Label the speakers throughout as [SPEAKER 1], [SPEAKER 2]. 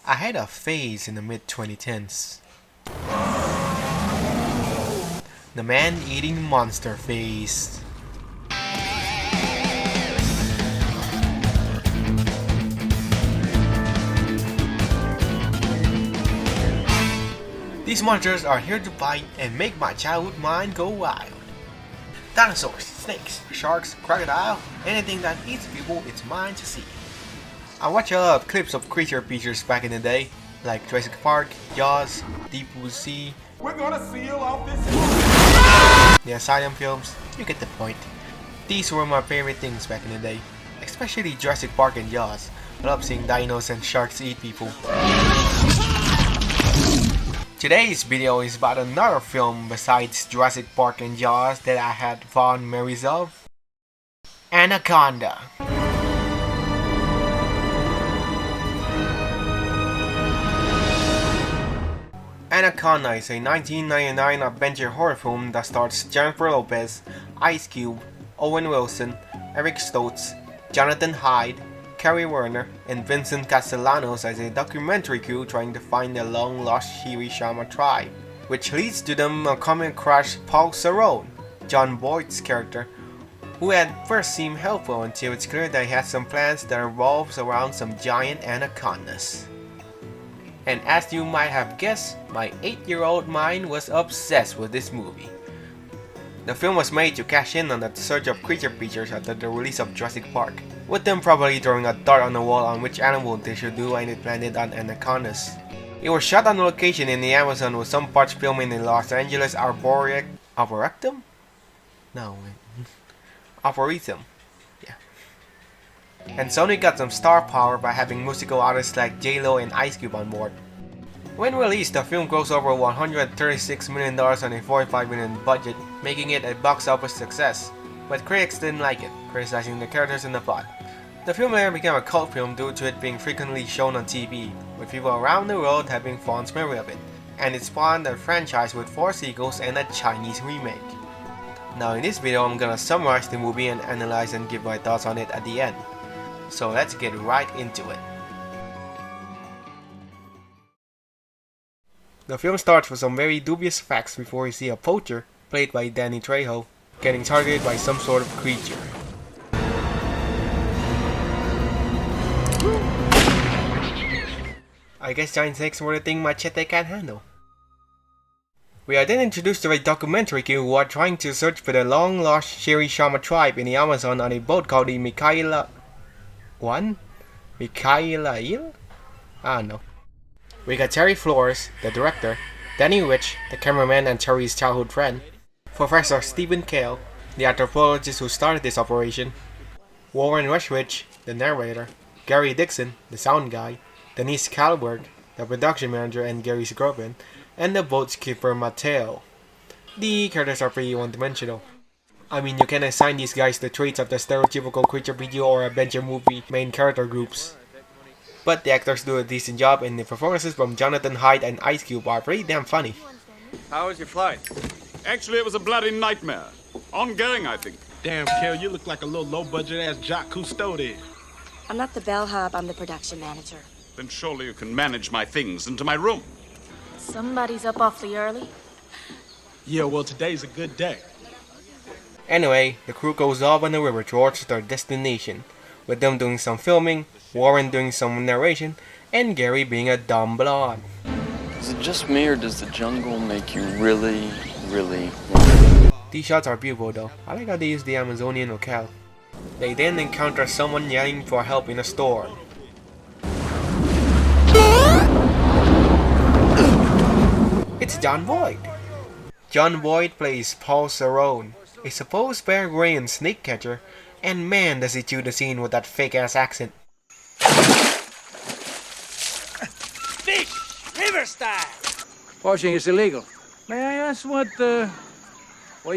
[SPEAKER 1] I had a phase in the mid-2010s. The man-eating monster phase. These monsters are here to bite and make my childhood mind go wild. Dinosaurs, snakes, sharks, crocodile, anything that eats people, it's mine to see. I watched a lot of clips of creature features back in the day, like Jurassic Park, Jaws, Deep Blue Sea.
[SPEAKER 2] We're gonna seal off this.
[SPEAKER 1] The Asylum films, you get the point. These were my favorite things back in the day, especially Jurassic Park and Jaws. I love seeing dinos and sharks eat people. Today's video is about another film besides Jurassic Park and Jaws that I had fond memories of. Anaconda. Anaconda is a 1999 adventure horror film that stars Jennifer Lopez, Ice Cube, Owen Wilson, Eric Stoltz, Jonathan Hyde, Carrie Werner, and Vincent Castellanos as a documentary crew trying to find the long-lost Shirishama tribe, which leads to them coming across Paul Cerrone, John Boyd's character, who at first seemed helpful until it's clear that he has some plans that revolves around some giant anacondas. And as you might have guessed, my 8-year-old mind was obsessed with this movie. The film was made to cash in on the surge of creature features after the release of Jurassic Park, with them probably throwing a dart on the wall on which animal they should do, and it landed on anacondas. It was shot on location in the Amazon with some parts filming in Los Angeles Arboretum? No, wait. Arboretum. Yeah. And Sony got some star power by having musical artists like J-Lo and Ice Cube on board. When released, the film grossed over $136 million on a $45 million budget, making it a box office success, but critics didn't like it, criticizing the characters and the plot. The film later became a cult film due to it being frequently shown on TV, with people around the world having fond memory of it, and it spawned a franchise with 4 sequels and a Chinese remake. Now in this video I'm gonna summarize the movie and analyze and give my thoughts on it at the end. So let's get right into it. The film starts with some very dubious facts before we see a poacher, played by Danny Trejo, getting targeted by some sort of creature. I guess giant snakes were the thing Machete can't handle. We are then introduced to a documentary crew who are trying to search for the long-lost Shirishama tribe in the Amazon on a boat called the Mikhaila Il? I don't know. We got Terry Flores, the director, Danny Rich, the cameraman and Terry's childhood friend, Professor Stephen Kale, the anthropologist who started this operation, Warren Rushridge, the narrator, Gary Dixon, the sound guy, Denise Kalberg, the production manager and Gary's girlfriend, and the boat skipper Mateo. The characters are pretty one-dimensional. I mean, you can assign these guys the traits of the stereotypical creature video or adventure movie main character groups. But the actors do a decent job, and the performances from Jonathan Hyde and Ice Cube are pretty damn funny.
[SPEAKER 3] How was your flight?
[SPEAKER 2] Actually, it was a bloody nightmare. Ongoing, I think.
[SPEAKER 4] Damn, Kel, you look like a little low-budget ass Jacques Cousteau there.
[SPEAKER 5] I'm not the bellhop, I'm the production manager.
[SPEAKER 2] Then surely you can manage my things into my room.
[SPEAKER 5] Somebody's up awfully early.
[SPEAKER 4] Yeah, well, today's a good day.
[SPEAKER 1] Anyway, the crew goes off on the river towards their destination, with them doing some filming, Warren doing some narration, and Gary being a dumb blonde.
[SPEAKER 6] Is it just me, or does the jungle make you really?
[SPEAKER 1] These shots are beautiful though. I like how they use the Amazonian locale. They then encounter someone yelling for help in a store. It's John Boyd. John Boyd plays Paul Cerrone, a supposed Bear Grylls snake catcher, and man does he chew the scene with that fake ass accent.
[SPEAKER 7] Fish! River style!
[SPEAKER 8] Poaching is illegal. May I ask what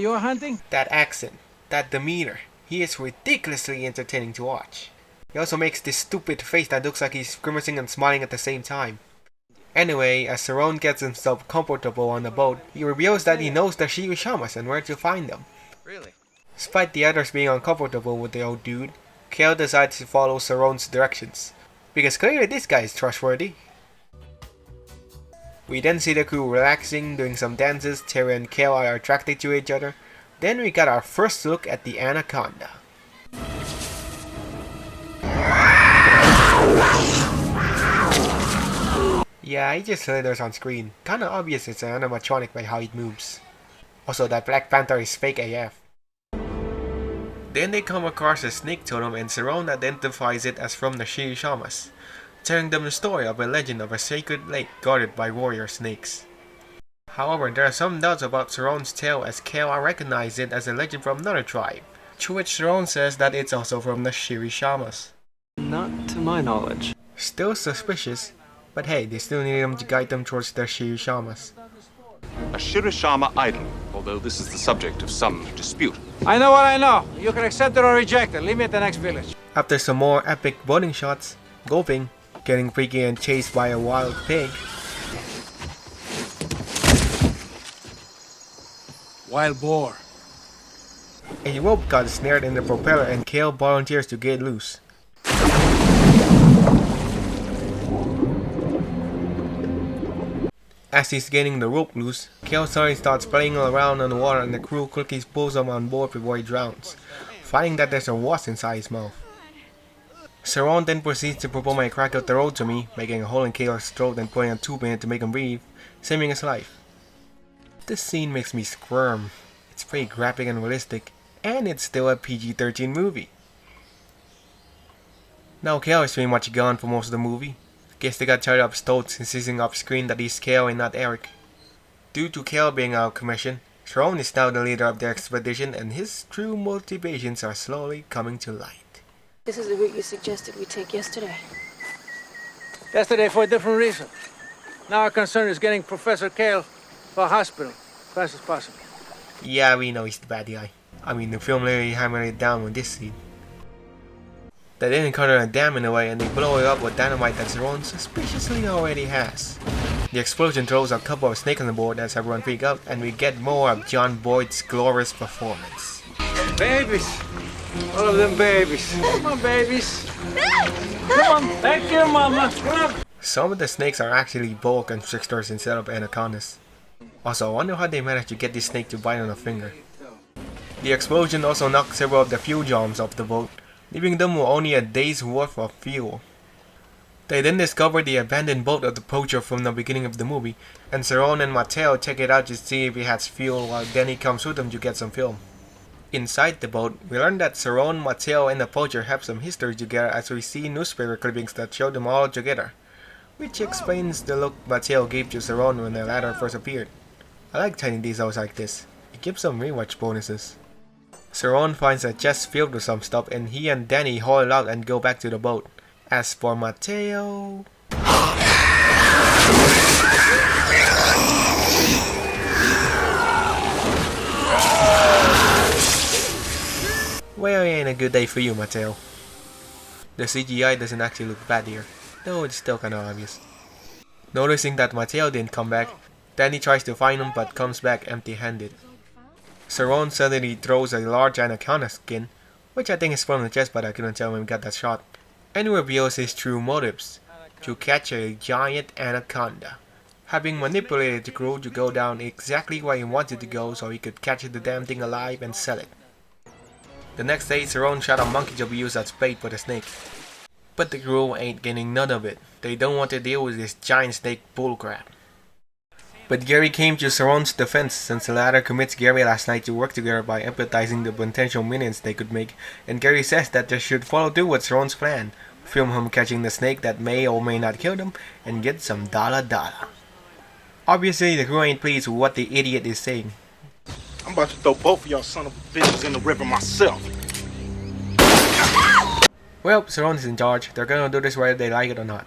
[SPEAKER 8] you're hunting?
[SPEAKER 1] That accent, that demeanor, he is ridiculously entertaining to watch. He also makes this stupid face that looks like he's grimacing and smiling at the same time. Anyway, as Cerrone gets himself comfortable on the boat, he reveals that he knows the Shirishamas and where to find them.
[SPEAKER 3] Really?
[SPEAKER 1] Despite the others being uncomfortable with the old dude, Kale decides to follow Cerrone's directions, because clearly this guy is trustworthy. We then see the crew relaxing, doing some dances. Terry and Kale are attracted to each other. Then we got our first look at the Anaconda. Yeah, it just slithers on screen. Kinda obvious it's an animatronic by how it moves. Also, that Black Panther is fake AF. Then they come across a snake totem and Cerrone identifies it as from the Shirishamas, telling them the story of a legend of a sacred lake guarded by warrior snakes. However, there are some doubts about Cerrone's tale as Kale recognized it as a legend from another tribe, to which Cerrone says that it's also from the Shirishamas.
[SPEAKER 6] Not to my knowledge.
[SPEAKER 1] Still suspicious, but hey, they still need him to guide them towards the Shirishamas.
[SPEAKER 2] A Shirishama idol, although this is the subject of some dispute.
[SPEAKER 8] I know what I know. You can accept it or reject it. Leave me at the next village.
[SPEAKER 1] After some more epic boating shots, golfing, getting freaky and chased by a wild pig,
[SPEAKER 8] Wild boar.
[SPEAKER 1] a rope got snared in the propeller and Kale volunteers to get loose. As he's getting the rope loose, Kale suddenly starts playing around on the water and the crew quickly pulls him on board before he drowns, finding that there's a wasp inside his mouth. Cerrone then proceeds to perform a crack up the road to me, making a hole in Kale's throat and putting a tube in it to make him breathe, saving his life. This scene makes me squirm. It's pretty graphic and realistic, and it's still a PG-13 movie. Now Kale is pretty much gone for most of the movie. Guess they got tired of Stoltz insisting off screen that he's Kale and not Eric. Due to Kale being out of commission, Cerrone is now the leader of the expedition and his true motivations are slowly coming to light.
[SPEAKER 5] This is the route you suggested we take yesterday.
[SPEAKER 8] Yesterday for a different reason. Now our concern is getting Professor Kale to a hospital as fast as possible.
[SPEAKER 1] Yeah, we know he's the bad guy. I mean, the film literally hammered it down with this scene. They then encounter a dam in the way and they blow it up with dynamite that Cerrone suspiciously already has. The explosion throws a couple of snakes on the board as everyone freaks out and we get more of John Boyd's glorious performance.
[SPEAKER 8] Babies. All of them babies. Come on, babies. Come on. Thank you, Mama. Come on.
[SPEAKER 1] Some of the snakes are actually boa constrictors instead of anacondas. Also, I wonder how they managed to get this snake to bite on a finger. The explosion also knocked several of the fuel jumps off the boat, leaving them with only a day's worth of fuel. They then discover the abandoned boat of the poacher from the beginning of the movie, and Cerrone and Mateo check it out to see if it has fuel while Danny comes with them to get some film. Inside the boat, we learn that Cerrone, Mateo, and the poacher have some history together as we see newspaper clippings that show them all together, which explains the look Mateo gave to Cerrone when the latter first appeared. I like tiny details like this, it gives some rewatch bonuses. Cerrone finds a chest filled with some stuff and he and Danny haul it out and go back to the boat. As for Mateo... Well, it ain't a good day for you, Mateo. The CGI doesn't actually look bad here, though it's still kinda obvious. Noticing that Mateo didn't come back, Danny tries to find him but comes back empty-handed. Cerrone suddenly throws a large anaconda skin, which I think is from the chest but I couldn't tell when we got that shot, and reveals his true motives, to catch a giant anaconda, having manipulated the crew to go down exactly where he wanted to go so he could catch the damn thing alive and sell it. The next day, Cerrone shot a monkey to be used as bait for the snake. But the crew ain't getting none of it. They don't want to deal with this giant snake bullcrap. But Gary came to Cerrone's defense since the latter commits Gary last night to work together by empathizing the potential minions they could make, and Gary says that they should follow through with Cerrone's plan, film him catching the snake that may or may not kill them, and get some dollar. Obviously the crew ain't pleased with what the idiot is saying.
[SPEAKER 4] I'm about to throw both of y'all son of bitches in the river myself.
[SPEAKER 1] Well, Cerrone's in charge. They're gonna do this whether they like it or not.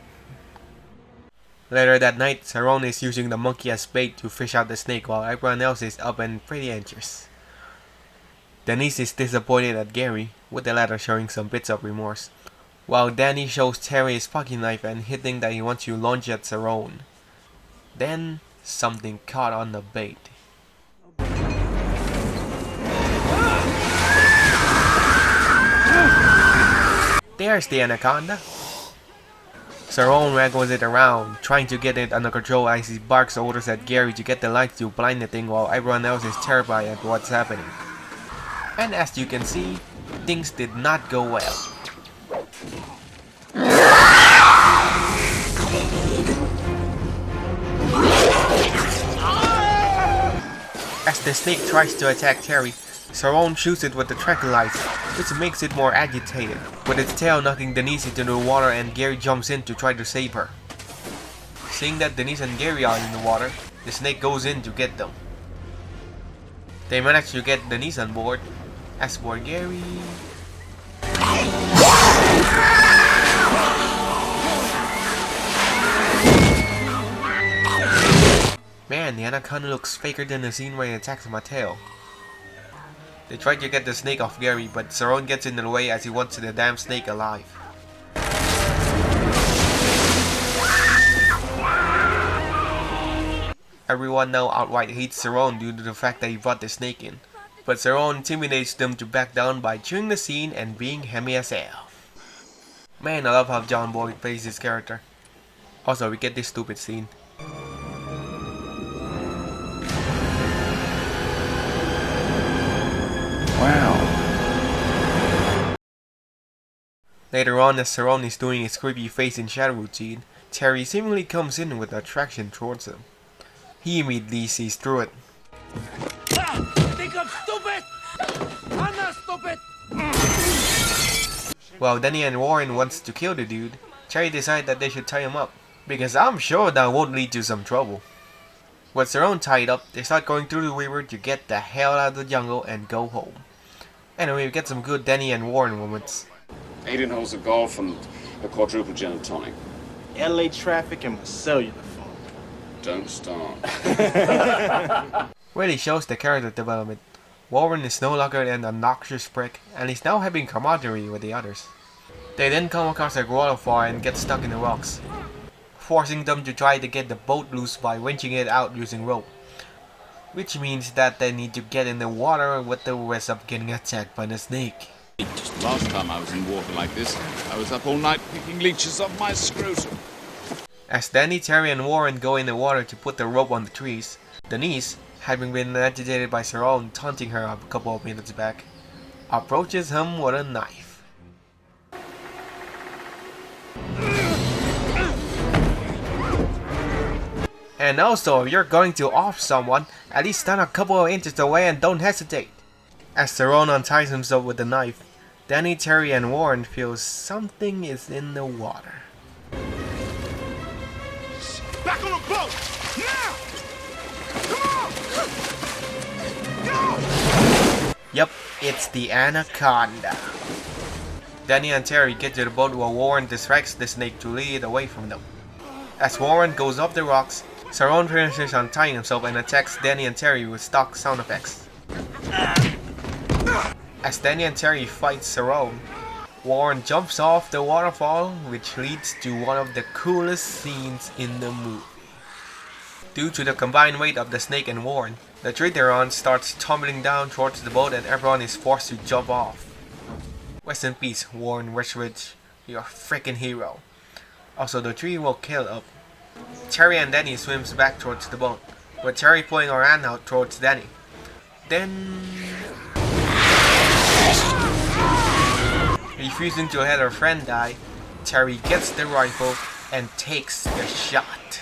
[SPEAKER 1] Later that night, Cerrone is using the monkey as bait to fish out the snake while everyone else is up and pretty anxious. Denise is disappointed at Gary, with the latter showing some bits of remorse, while Danny shows Terry his pocket knife and hinting that he wants to launch at Cerrone. Then, something caught on the bait. There's the anaconda. Cerrone waggles it around, trying to get it under control as he barks orders at Gary to get the lights to blind the thing while everyone else is terrified at what's happening. And as you can see, things did not go well. As the snake tries to attack Terry, Cerrone shoots it with the tranquilizer, which makes it more agitated, with its tail knocking Denise into the water and Gary jumps in to try to save her. Seeing that Denise and Gary are in the water, the snake goes in to get them. They manage to get Denise on board. As for Gary... Man, the anaconda looks faker than the scene where it attacks Mateo. They try to get the snake off Gary, but Cerrone gets in the way as he wants the damn snake alive. Everyone now outright hates Cerrone due to the fact that he brought the snake in, but Cerrone intimidates them to back down by chewing the scene and being hammy as hell. Man, I love how John Boyd plays his character. Also, we get this stupid scene.
[SPEAKER 6] Wow.
[SPEAKER 1] Later on, as Cerrone is doing his creepy face in shadow routine, Terry seemingly comes in with attraction towards him. He immediately sees through it.
[SPEAKER 7] Think I'm stupid? I'm not stupid!
[SPEAKER 1] While Danny and Warren wants to kill the dude, Terry decides that they should tie him up, because I'm sure that won't lead to some trouble. With Cerrone tied up, they start going through the river to get the hell out of the jungle and go home. Anyway, we get some good Danny and Warren moments.
[SPEAKER 2] 18 holes of golf and a quadruple gin and tonic.
[SPEAKER 4] LA traffic and my cellular phone.
[SPEAKER 2] Don't start.
[SPEAKER 1] Really shows the character development. Warren is no longer an obnoxious prick, and he's now having camaraderie with the others. They then come across a waterfall and get stuck in the rocks, forcing them to try to get the boat loose by winching it out using rope. Which means that they need to get in the water with the risk of getting attacked by the snake.
[SPEAKER 2] Just last time I was in water like this, I was up all night picking leeches off my scrotum.
[SPEAKER 1] As Danny, Terry, and Warren go in the water to put the rope on the trees, Denise, having been agitated by Cerrone taunting her a couple of minutes back, approaches him with a knife. And also, if you're going to off someone, at least stand a couple of inches away and don't hesitate. As Cerrone unties himself with the knife, Danny, Terry, and Warren feel something is in the water.
[SPEAKER 4] Back on the boat! Now! Come on! Go!
[SPEAKER 1] Yep, it's the anaconda. Danny and Terry get to the boat while Warren distracts the snake to lead it away from them. As Warren goes up the rocks, Cerrone finishes untying himself and attacks Danny and Terry with stock sound effects. As Danny and Terry fight Cerrone, Warren jumps off the waterfall, which leads to one of the coolest scenes in the movie. Due to the combined weight of the snake and Warren, the tree they're on starts tumbling down towards the boat and everyone is forced to jump off. Rest in peace, Warren Westridge, you're a freaking hero. Also, the tree will kill up. Terry and Danny swims back towards the boat, with Terry pulling her hand out towards Danny. Then... refusing to let her friend die, Terry gets the rifle and takes the shot,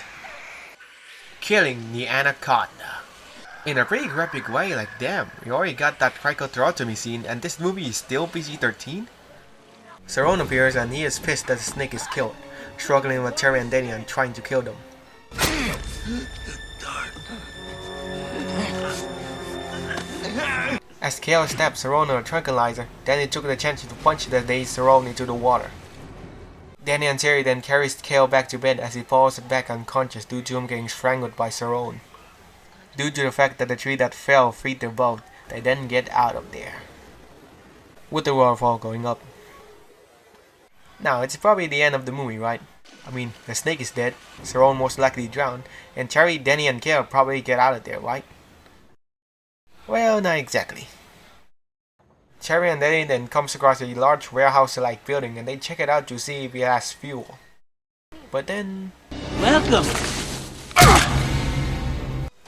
[SPEAKER 1] killing the anaconda. In a pretty graphic way, like damn, we already got that cricotorotomy scene and this movie is still PG-13? Cerrone appears and he is pissed that the snake is killed, struggling with Terry and Danny and trying to kill them. As Kale stabs Cerrone with a tranquilizer, Danny took the chance to punch the dazed Cerrone into the water. Danny and Terry then carries Kale back to bed as he falls back unconscious due to him getting strangled by Cerrone. Due to the fact that the tree that fell freed their boat, they then get out of there, with the waterfall going up. Now, it's probably the end of the movie, right? I mean, the snake is dead, Cerrone most likely drowned, and Terry, Danny, and Kale probably get out of there, right? Well, not exactly. Terry and Danny then comes across a large warehouse-like building and they check it out to see if it has fuel. But then...
[SPEAKER 7] Welcome.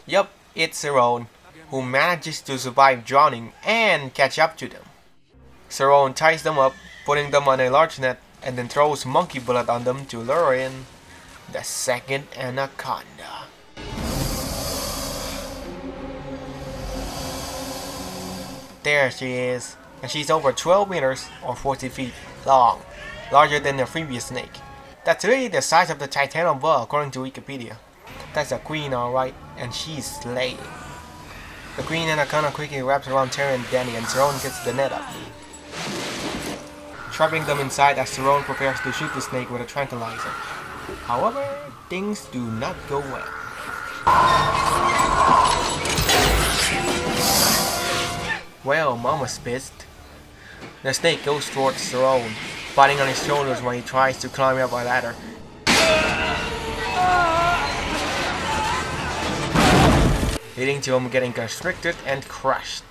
[SPEAKER 1] Yup, it's Cerrone, who manages to survive drowning and catch up to them. Cerrone ties them up, putting them on a large net, and then throws monkey blood on them to lure in the second anaconda. There she is, and she's over 12 meters or 40 feet long, larger than the previous snake. That's really the size of the Titanoboa according to Wikipedia. That's a queen alright, and she's slaying. The queen anaconda quickly wraps around Terry and Danny, and Cerrone gets the net up, trapping them inside as Cerrone prepares to shoot the snake with a tranquilizer. However, things do not go well. Well, Mama's pissed. The snake goes towards Cerrone, biting on his shoulders when he tries to climb up a ladder. Leading to him getting constricted and crushed.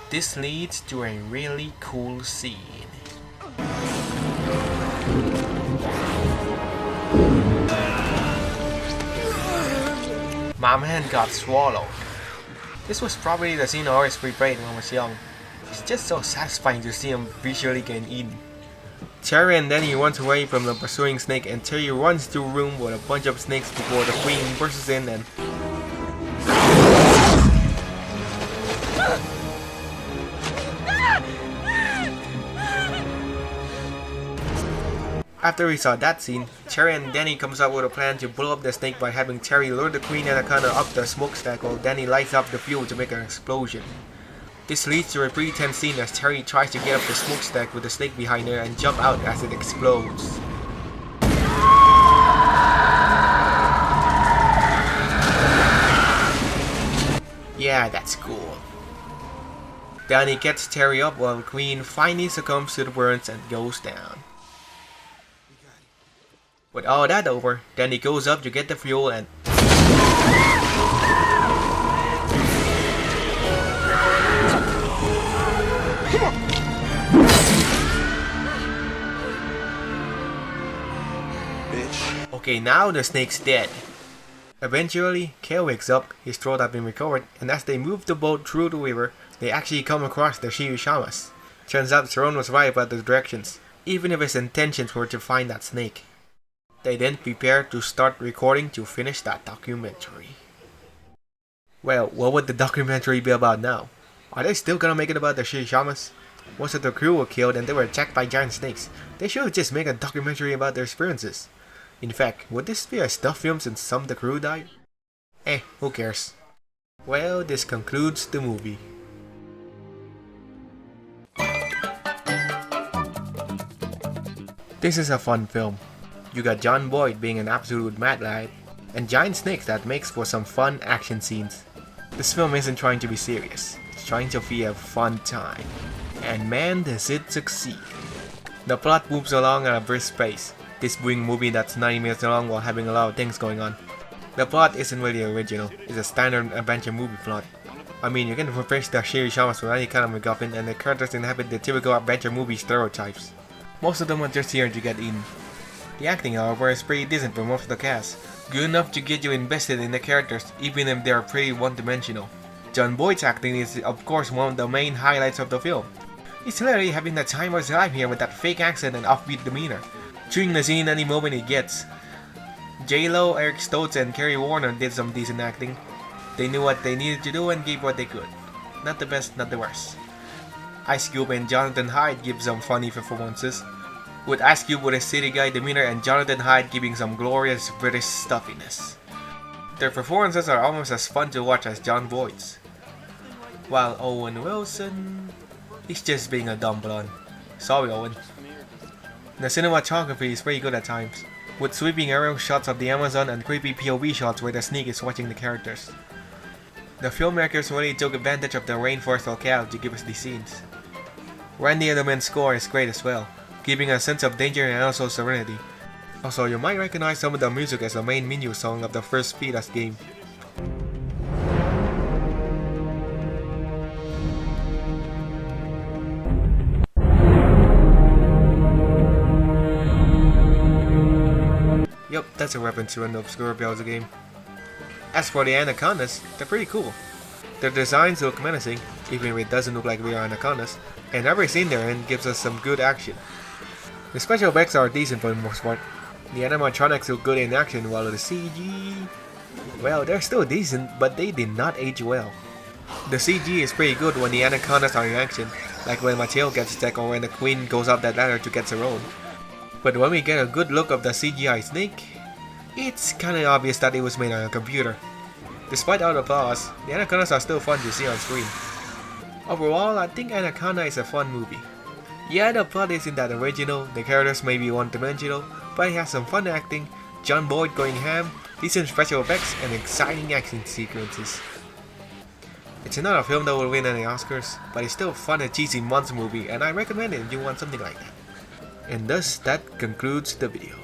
[SPEAKER 1] This leads to a really cool scene. My man got swallowed. This was probably the scene I always replayed when I was young. It's just so satisfying to see him visually getting eaten. Terry and Danny runs away from the pursuing snake, and Terry runs to a room with a bunch of snakes before the queen bursts in and... After we saw that scene, Terry and Danny comes up with a plan to blow up the snake by having Terry lure the queen anaconda up the smokestack while Danny lights up the fuel to make an explosion. This leads to a pretty tense scene as Terry tries to get up the smokestack with the snake behind her and jump out as it explodes. Yeah, that's cool. Danny gets Terry up while the queen finally succumbs to the burns and goes down. With all that over, Danny goes up to get the fuel and... Okay, now the snake's dead. Eventually, Kale wakes up, his throat has been recovered, and as they move the boat through the river, they actually come across the Shirishamas. Turns out Cerrone was right about the directions, even if his intentions were to find that snake. They then prepare to start recording to finish that documentary. Well, what would the documentary be about now? Are they still gonna make it about the Shirishamas? Most of the crew were killed and they were attacked by giant snakes. They should just make a documentary about their experiences. In fact, would this be a stuff film since some of the crew died? Who cares? Well, this concludes the movie. This is a fun film. You got Jon Voight being an absolute mad lad, and giant snakes that makes for some fun action scenes. This film isn't trying to be serious, it's trying to be a fun time. And man, does it succeed. The plot moves along at a brisk pace, this being a movie that's 90 minutes long while having a lot of things going on. The plot isn't really original, it's a standard adventure movie plot. I mean, you can replace the Shirishamas with any kind of MacGuffin and the characters inhabit the typical adventure movie stereotypes. Most of them are just here to get in. The acting, however, is pretty decent for most of the cast, good enough to get you invested in the characters even if they are pretty one-dimensional. Jon Voight's acting is of course one of the main highlights of the film. He's literally having the time of his life here with that fake accent and offbeat demeanor, chewing the scene any moment he gets. J-Lo, Eric Stoltz, and Kerry Warner did some decent acting. They knew what they needed to do and gave what they could. Not the best, not the worst. Ice Cube and Jonathan Hyde give some funny performances, with Ice Cube with his city guy demeanor and Jonathan Hyde giving some glorious British stuffiness. Their performances are almost as fun to watch as Jon Voight's. While Owen Wilson, he's just being a dumb blonde. Sorry, Owen. The cinematography is pretty good at times, with sweeping aerial shots of the Amazon and creepy POV shots where the snake is watching the characters. The filmmakers really took advantage of the rainforest locale to give us these scenes. Randy Edelman's score is great as well, giving a sense of danger and also serenity. Also, you might recognize some of the music as the main menu song of the first Fetus game. Yup, that's a reference to an obscure Bowser game. As for the anacondas, they're pretty cool. Their designs look menacing, even if it doesn't look like real anacondas, and every scene they're in gives us some good action. The special effects are decent for the most part. The animatronics look good in action, while the CG... well, they're still decent, but they did not age well. The CG is pretty good when the anacondas are in action, like when Mateo gets attacked or when the queen goes up that ladder to get her own. But when we get a good look of the CGI snake, it's kinda obvious that it was made on a computer. Despite all the flaws, the anacondas are still fun to see on screen. Overall, I think Anaconda is a fun movie. Yeah, the plot isn't that original, the characters may be one-dimensional, but it has some fun acting, John Boyd going ham, decent special effects, and exciting action sequences. It's not a film that will win any Oscars, but it's still a fun and cheesy monster movie, and I recommend it if you want something like that. And thus, that concludes the video.